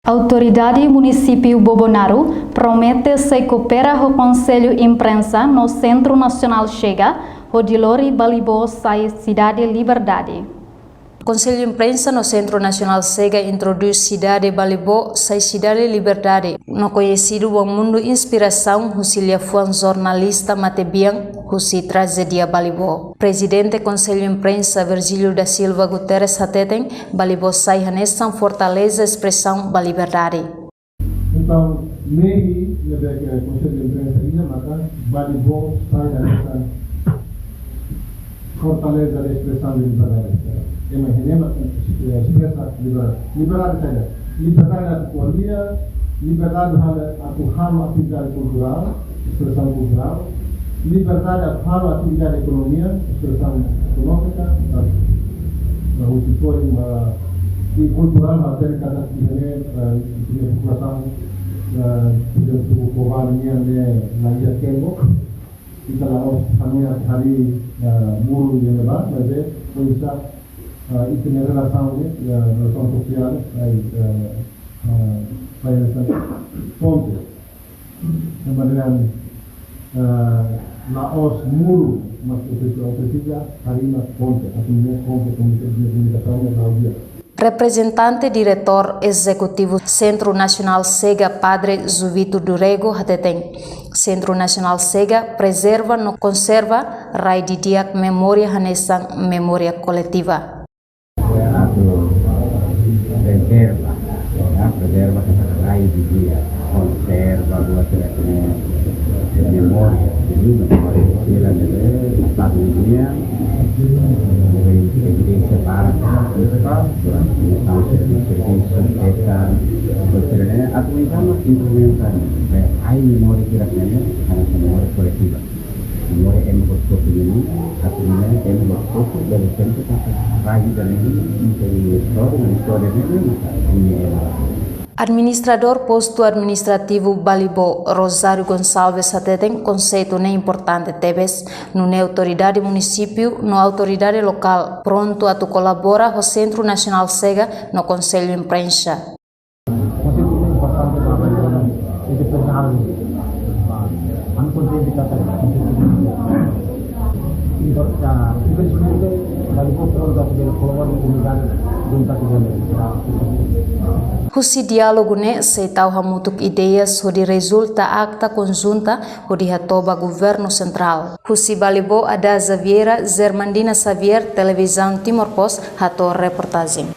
Autoridade Município Bobonaro promete se coopera com o Conselho Imprensa no Centro Nacional Chega, Rodilori Balibo sai Cidade Liberdade. Conselho Imprensa no Centro Nacional Chega introduz Cidade Balibo sai Cidade Liberdade, no conhecido o mundo inspiração, Husilia Fuan jornalista Matebian, Husi Tragedia Balibo. Presidente Conselho Imprensa Virgílio da Silva Guterres Hateten, Balibo sai hanesan fortaleza expressão da liberdade. Então, meio que Conselho Imprensa ainda maka Balibo sai hanesan fortaleza da expressão da liberdade. Expressa liberdade saja. Liberdade atualia, liberdade hal atividade cultural, expressão cultural, liberdade hal atividade economia, expressão econômica, o setor e cultural até cada população de povoannya na ilha Kembok. Kita laos hanya hari muru yang lebat, jadi bisa itu relação social ponte kemudian laos muru masuk ke hari ponte artinya ponte komunikasi. Representante diretor executivo Centro Nacional Chega Padre Zuvito Durego Hateten. Centro Nacional Chega preserva no conserva rai di diak memória hanesan memória coletiva. Preserva rai di dia, conserva buat memória, jadi memória sila dari dunia. Evidenza para administrasi instrumental hay memoria kira-kira karena memoria kolektif memoria emosi ini artinya emosi dari bentuk rayu dan ini menjadi histori ini Administrador posto administrativo Balibo Rosário Gonçalves Hateten conceito nem importante teves no autoridade município no autoridade local pronto a tu colabora o Centro Nacional Chega no Conselho Imprensa. Husi diálogo ne seitau hamutuk ideias hodi resulta acta conjunta hodi hatoba governo central. Husi Balibo ada Xaviera Zermandina Xavier televisão Timor Post hato reportagem.